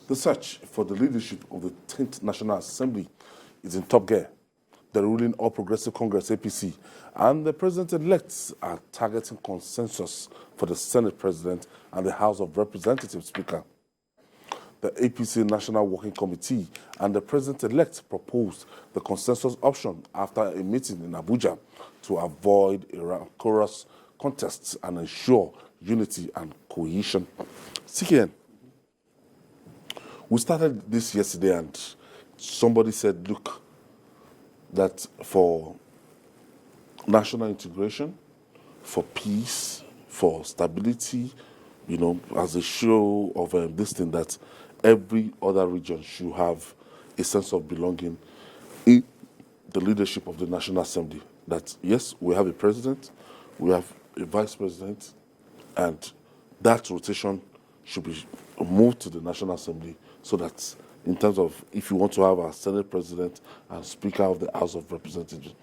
The search for the leadership of the 10th National Assembly is in top gear. The ruling All Progressive Congress, APC, and the president-elects are targeting consensus for the Senate President and the House of Representatives Speaker. The APC National Working Committee and the president-elect proposed the consensus option after a meeting in Abuja to avoid a rancorous contests and ensure unity and cohesion. CKN, we started this yesterday and somebody said, look, that for national integration, for peace, for stability, you know, as a show of this thing, that every other region should have a sense of belonging in the leadership of the National Assembly. That, yes, we have a president, we have a vice president, and that rotation should be moved to the National Assembly so that in terms of if you want to have a Senate President and Speaker of the House of Representatives,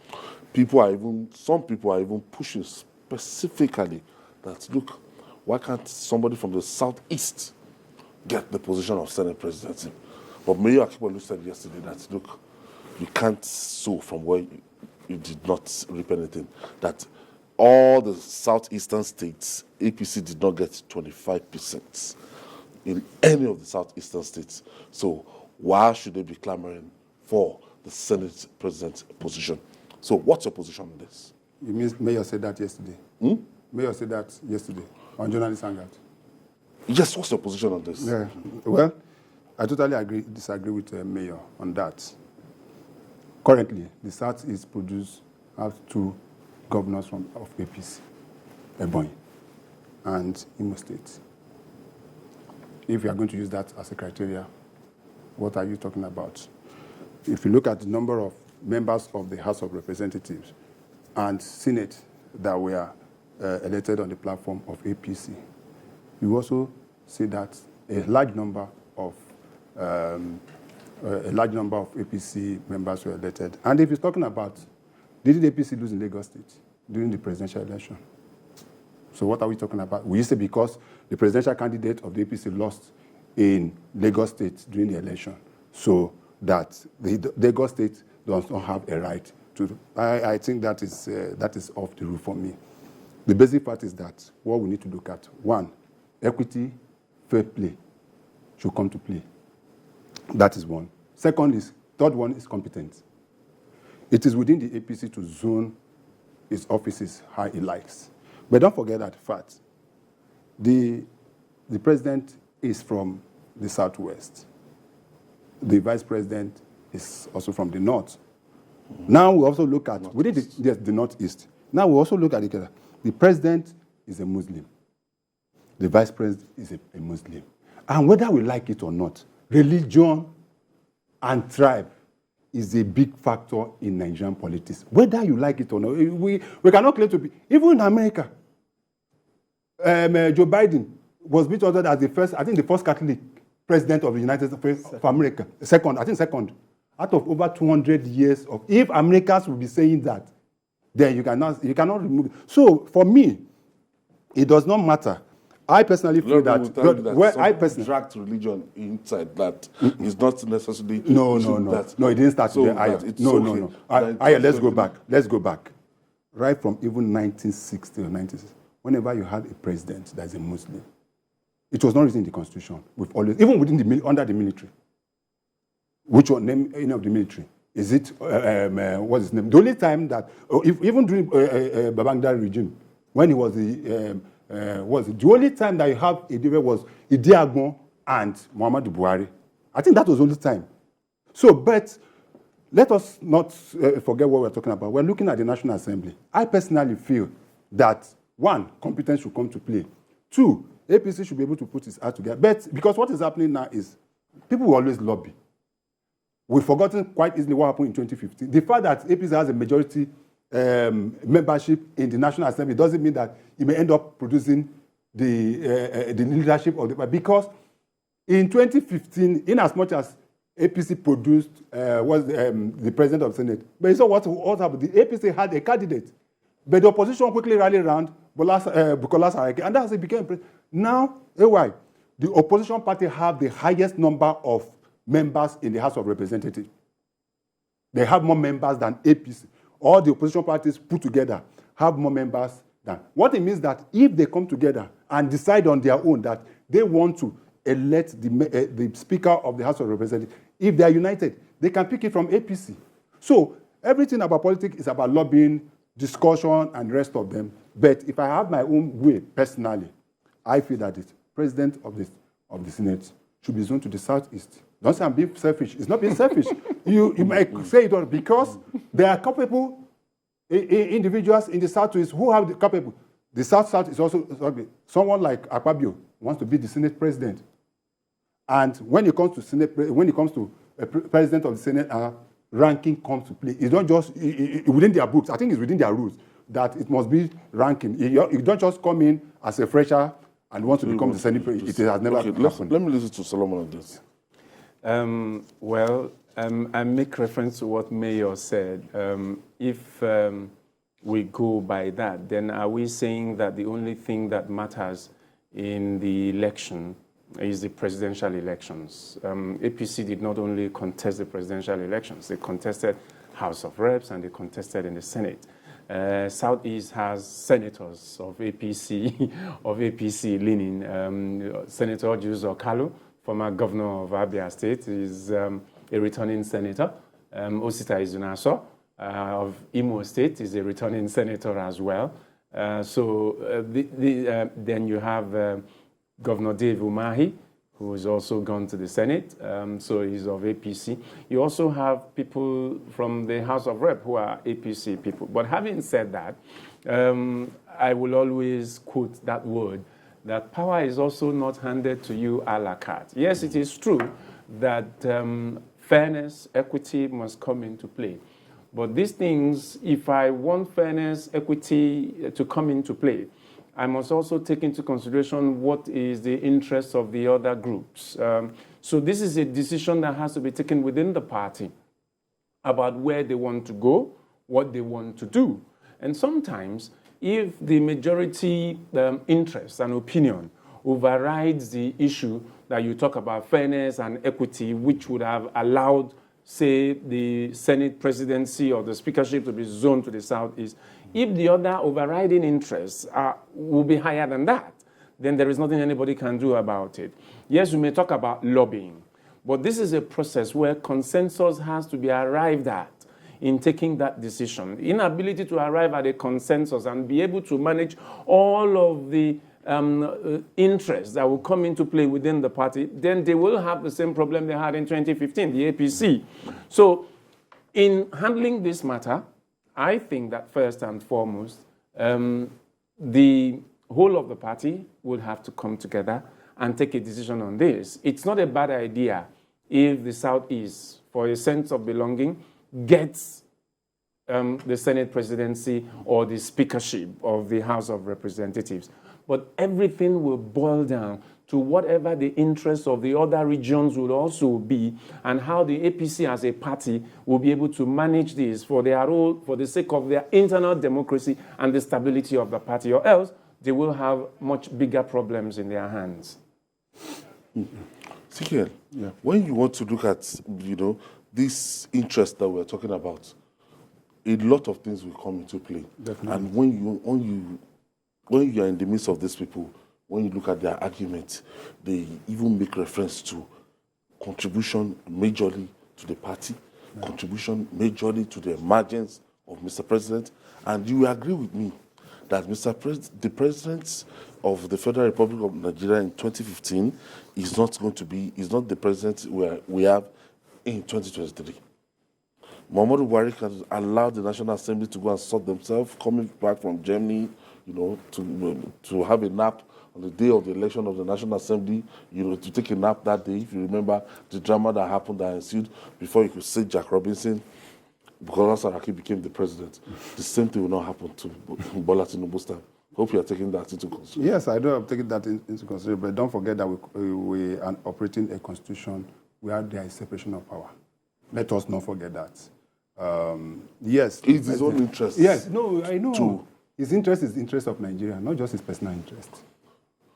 some people are even pushing specifically that, look, why can't somebody from the Southeast get the position of Senate President? But Mayor Akipolu said yesterday that, look, you can't sow from where you did not reap anything. That all the southeastern states, APC did not get 25% in any of the southeastern states. So why should they be clamoring for the Senate President position? So what's your position on this? You mean Mayor said that yesterday? Mayor said that yesterday on Journalist Hangout. Yes, what's your position on this? Yeah. Well, I totally disagree with Mayor on that. Currently, the Southeast has two governors of APC, Ebonyi and Imo State. If you are going to use that as a criteria, what are you talking about? If you look at the number of members of the House of Representatives and Senate that were elected on the platform of APC, you also see that a large number of APC members were elected. And if you're talking about, did the APC lose in Lagos State during the presidential election? So what are we talking about? We say because the presidential candidate of the APC lost in Lagos State during the election, so that the Lagos State does not have a right to. I think that is off the roof for me. The basic part is that what we need to look at: one, equity, fair play should come to play. That is one. Third one is competence. It is within the APC to zone its offices how it likes. But don't forget that fact. The president is from the Southwest. The vice president is also from the North. Now we also look at, within the Northeast, now we also look at it. The president is a Muslim. The vice president is a Muslim. And whether we like it or not, religion and tribe is a big factor in Nigerian politics. Whether you like it or not, we cannot claim to be. Even in America, Joe Biden was being ordered as the first Catholic president of the United States of America. Second, out of over 200 years of. If Americans will be saying that, then you cannot remove it. So for me, it does not matter. I personally feel that dragged religion inside that is not necessarily no, it didn't start so there. No. Let's go back. Right from even 1960 or 1960, whenever you had a president that is a Muslim, it was not written in the Constitution. We've always, even under the military. Which one name of the military? Is it what's his name? The only time that even during Babangida regime, when he was the only time that you have a debate was Idi Agbon and Muhammadu Buhari. I think that was the only time. So, but let us not forget what we're talking about. We're looking at the National Assembly. I personally feel that, one, competence should come to play. Two, APC should be able to put its act together. But because what is happening now is people will always lobby. We've forgotten quite easily what happened in 2015. The fact that APC has a majority membership in the National Assembly doesn't mean that it may end up producing the leadership of the party. Because in 2015, in as much as APC produced was the president of the Senate, but you saw what happened. The APC had a candidate, but the opposition quickly rallied around Bukola Saraki, and that's how it became president. Now, AY, the opposition party have the highest number of members in the House of Representatives. They have more members than APC. All the opposition parties put together have more members than. What it means that if they come together and decide on their own that they want to elect the Speaker of the House of Representatives, if they are united, they can pick it from APC. So everything about politics is about lobbying, discussion, and the rest of them. But if I have my own way, personally, I feel that the president of the Senate should be zoned to the southeast. Don't say I'm being selfish. It's not being selfish. You might say it all because there are capable individuals in the southeast who have the capable. The south is also someone like Akpabio wants to be the Senate president. And when it comes to president of the Senate, ranking comes to play. It's not just within their books. I think it's within their rules that it must be ranking. You don't just come in as a fresher and want to become the Senate president. It has never happened. Let me listen to Solomon on this. I make reference to what Mayor said. If we go by that, then are we saying that the only thing that matters in the election is the presidential elections? APC did not only contest the presidential elections, they contested House of Reps and they contested in the Senate. Southeast has senators of APC, leaning. Senator Juzo Kalu, former governor of Abia State, is a returning senator. Osita Izunaso of Imo State is a returning senator as well. Then you have Governor Dave Umahi, who has also gone to the Senate, so he's of APC. You also have people from the House of Rep who are APC people. But having said that, I will always quote that word, that power is also not handed to you a la carte. Yes, it is true that fairness, equity must come into play. But these things, if I want fairness, equity to come into play, I must also take into consideration what is the interest of the other groups. So this is a decision that has to be taken within the party about where they want to go, what they want to do. And sometimes, if the majority interest and opinion overrides the issue that you talk about, fairness and equity, which would have allowed, say, the Senate presidency or the speakership to be zoned to the southeast, if the other overriding interests will be higher than that, then there is nothing anybody can do about it. Yes, we may talk about lobbying, but this is a process where consensus has to be arrived at in taking that decision. Inability to arrive at a consensus and be able to manage all of the interests that will come into play within the party, then they will have the same problem they had in 2015, the APC. So in handling this matter, I think that first and foremost, the whole of the party would have to come together and take a decision on this. It's not a bad idea if the Southeast, for a sense of belonging, gets the Senate presidency or the speakership of the House of Representatives. But everything will boil down to whatever the interests of the other regions will also be, and how the APC as a party will be able to manage this for their role, for the sake of their internal democracy and the stability of the party, or else they will have much bigger problems in their hands. Sikiel, when you want to look at, this interest that we're talking about, a lot of things will come into play. Definitely. And when you are in the midst of these people, when you look at their arguments, they even make reference to contribution majorly to the party, contribution majorly to the emergence of Mr. President. And you agree with me that the President of the Federal Republic of Nigeria in 2015 is not the President we have in 2023. Muhammadu Buhari can allow the National Assembly to go and sort themselves, coming back from Germany, to have a nap on the day of the election of the National Assembly, to take a nap that day. If you remember the drama that happened, that ensued before you could say Jack Robinson, because Saraki became the president. The same thing will not happen to Bola Tinubu's time. Hope you are taking that into consideration. Yes, I do have taken that into consideration, but don't forget that we are operating a constitution where there is separation of power. Let us not forget that. Yes. It's his own interest. Yes, no, I know. His interest is the interest of Nigeria, not just his personal interest.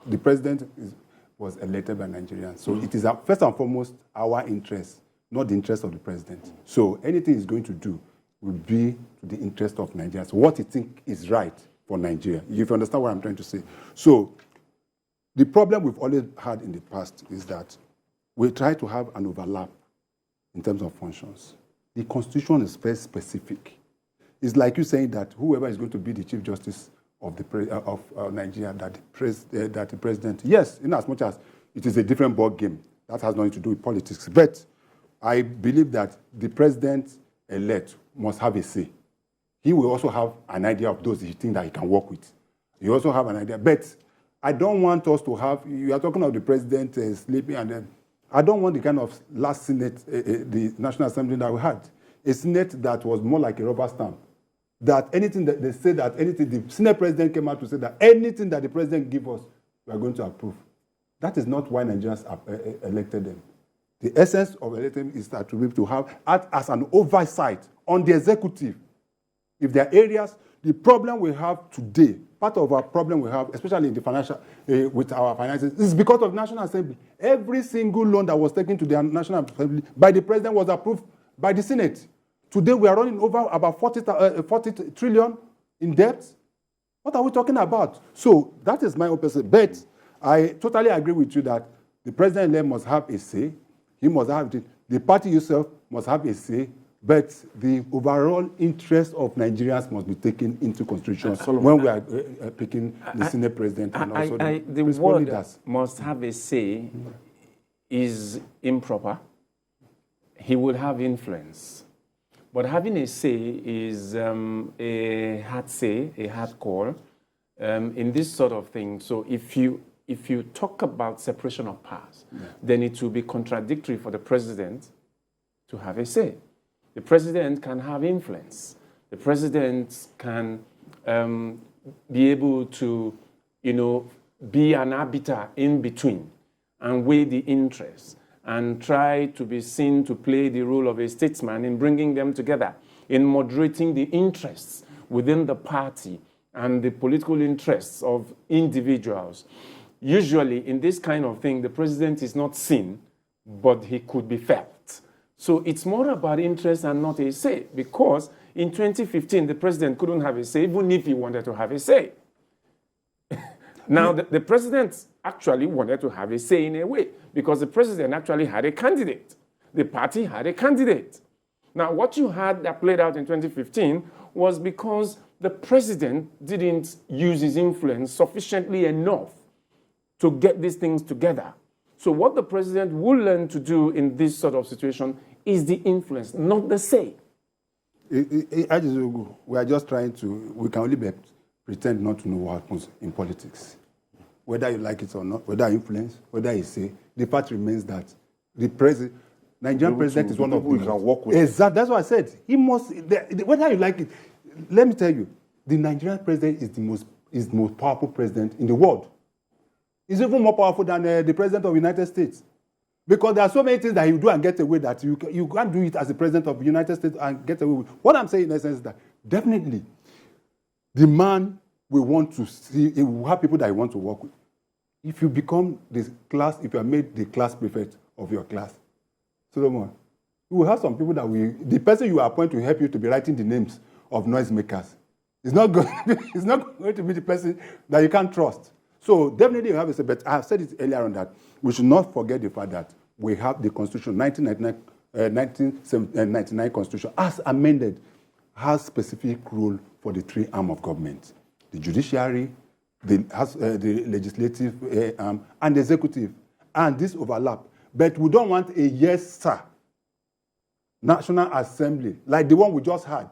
The president is, was elected by Nigerians. So it is first and foremost our interest, not the interest of the president. So anything he's going to do will be to the interest of Nigerians, what he thinks is right for Nigeria, if you understand what I'm trying to say. So the problem we've always had in the past is that we try to have an overlap in terms of functions. The Constitution is very specific. It's like you saying that whoever is going to be the Chief Justice of Nigeria, that the president, yes, in as much as it is a different ball game, that has nothing to do with politics. But I believe that the president-elect must have a say. He will also have an idea of those he thinks that he can work with. He also have an idea. But I don't want us to have, you are talking about the president sleeping, and then I don't want the kind of last Senate, the National Assembly that we had. A Senate that was more like a rubber stamp. That anything that they say that anything, the Senate president came out to say that anything that the president gives us, we are going to approve. That is not why Nigerians elected them. The essence of electing is that to be able to have act as an oversight on the executive. If there are areas, the problem we have today, part of our problem we have, especially in the financial, with our finances, is because of National Assembly. Every single loan that was taken to the National Assembly by the president was approved by the Senate. Today we are running over about 40 trillion in debt. What are we talking about? So that is my own perspective. But I totally agree with you that the president must have a say. He must have the party yourself must have a say. But the overall interest of Nigerians must be taken into consideration when we are picking the Senate president and also the word leaders. Must have a say is improper. He will have influence. But having a say is a hard call in this sort of thing. So if you talk about separation of powers, then it will be contradictory for the president to have a say. The president can have influence. The president can be able to, be an arbiter in between and weigh the interests and try to be seen to play the role of a statesman in bringing them together, in moderating the interests within the party and the political interests of individuals. Usually, in this kind of thing, the president is not seen, but he could be felt. So it's more about interest and not a say, because in 2015, the president couldn't have a say, even if he wanted to have a say. Now, the president actually wanted to have a say in a way, because the president actually had a candidate. The party had a candidate. Now, what you had that played out in 2015 was because the president didn't use his influence sufficiently enough to get these things together. So what the president will learn to do in this sort of situation is the influence, not the say. We are just trying to, we can only pretend not to know what happens in politics. Whether you like it or not, whether influence, whether you say, the fact remains that the Nigerian president is one of people you can work with. Exactly, that's what I said. He must, whether you like it, let me tell you, the Nigerian president is the most powerful president in the world. He's even more powerful than the president of the United States. Because there are so many things that he will do and get away that you can't do it as the president of the United States and get away with. What I'm saying in essence is that definitely the man will want to see, he will have people that he wants to work with. If you become this class, if you are made the class prefect of your class, Solomon, you will have some people that the person you appoint to help you to be writing the names of noisemakers. It's not going to be the person that you can't trust. So definitely you have a say, but I have said it earlier on that we should not forget the fact that we have the Constitution, 1999 Constitution, as amended, has specific rule for the three arms of government: the judiciary, the legislative arm, and the executive. And this overlap. But we don't want a yes, sir, National Assembly, like the one we just had.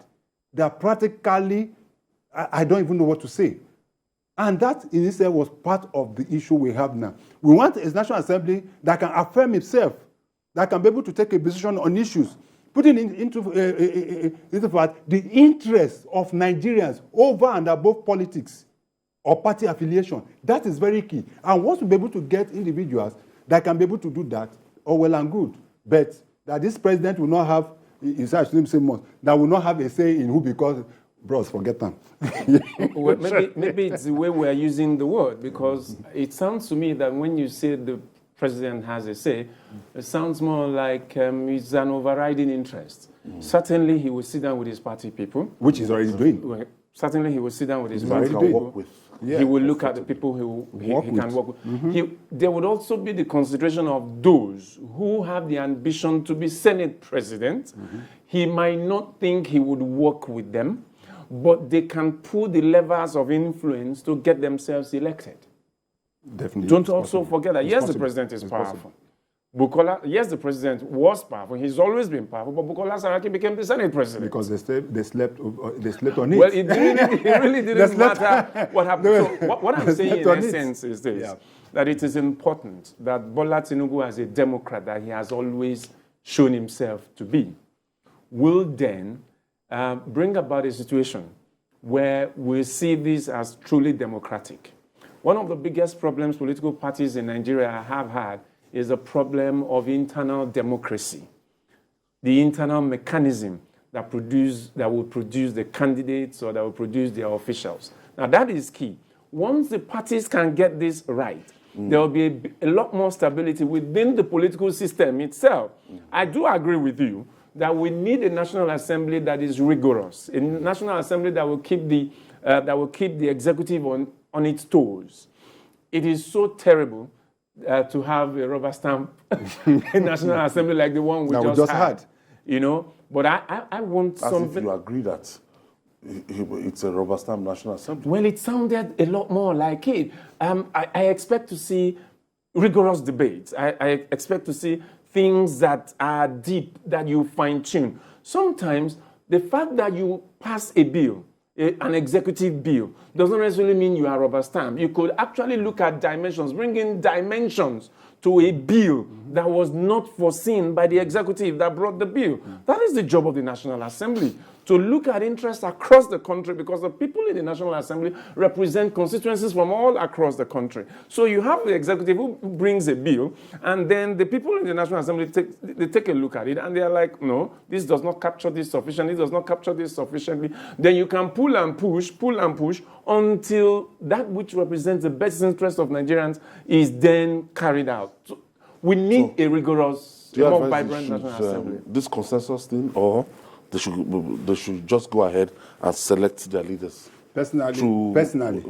They are practically, I don't even know what to say. And that in itself was part of the issue we have now. We want a National Assembly that can affirm itself, that can be able to take a decision on issues, putting into fact the interests of Nigerians over and above politics or party affiliation. That is very key. And once we be able to get individuals that can be able to do that, all well and good. But that this president will not have, that will not have a say in who, because Bros, forget them. Well, maybe it's the way we're using the word, because it sounds to me that when you say the president has a say, it sounds more like it's an overriding interest. Certainly, he will sit down with his party people. Which he's already doing. Well, certainly, he will sit down with his He's party already people. doing. Work with. Yeah. He will look at the people he can work with. There would also be the consideration of those who have the ambition to be Senate president. He might not think he would work with them, but they can pull the levers of influence to get themselves elected. Definitely. Don't also forget that, yes, the president is powerful. Bukola, yes, the president was powerful. He's always been powerful, but Bukola Saraki became the Senate president. Because they slept on it. Well, it really didn't matter what happened. So what I'm saying in essence is this, that it is important that Bola Tinubu, as a Democrat that he has always shown himself to be, will then bring about a situation where we see this as truly democratic. One of the biggest problems political parties in Nigeria have had is a problem of internal democracy, the internal mechanism that will produce the candidates or that will produce their officials. Now, that is key. Once the parties can get this right, there will be a lot more stability within the political system itself. I do agree with you that we need a National Assembly that is rigorous, a National Assembly that will keep the executive on its toes. It is so terrible to have a rubber stamp National Assembly like the one we just had. You know, but I want something. As if you agree that it's a rubber stamp National Assembly. Well, it sounded a lot more like it. I expect to see rigorous debates. I expect to see things that are deep, that you fine-tune. Sometimes the fact that you pass a bill, an executive bill, doesn't necessarily mean you are rubber stamp. You could actually look at dimensions, bring in dimensions to a bill that was not foreseen by the executive that brought the bill. That is the job of the National Assembly, to look at interests across the country, because the people in the National Assembly represent constituencies from all across the country. So you have the executive who brings a bill, and then the people in the National Assembly take a look at it, and they are like, no, this does not capture this sufficiently, this does not capture this sufficiently. Then you can pull and push until that which represents the best interest of Nigerians is then carried out. So we need a rigorous, more vibrant National Assembly. This consensus thing, or they should just go ahead and select their leaders. Personally,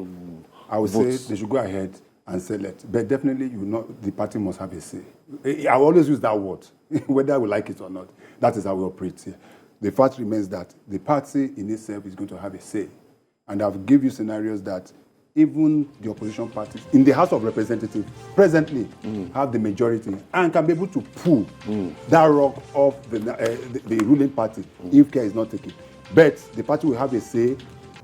I would votes. say they should go ahead and select. But definitely, the party must have a say. I will always use that word, whether we like it or not. That is how we operate here. The fact remains that the party in itself is going to have a say. And I've given you scenarios that even the opposition parties in the House of Representatives presently have the majority and can be able to pull that rock off the ruling party if care is not taken. But the party will have a say.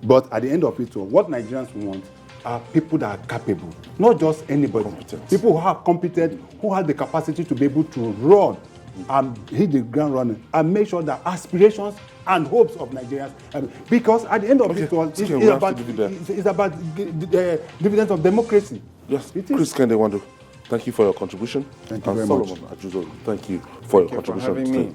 But at the end of it all, what Nigerians want are people that are capable, not just anybody. Competent. People who are competent, who have the capacity to be able to run and hit the ground running and make sure that aspirations and hopes of Nigerians, because at the end of it all, it's about dividends of democracy. Yes, Chris Kende-Wando, thank you for your contribution. Thank you very much. Solomon Ajuzo, thank you for your contribution. Thank you for having me.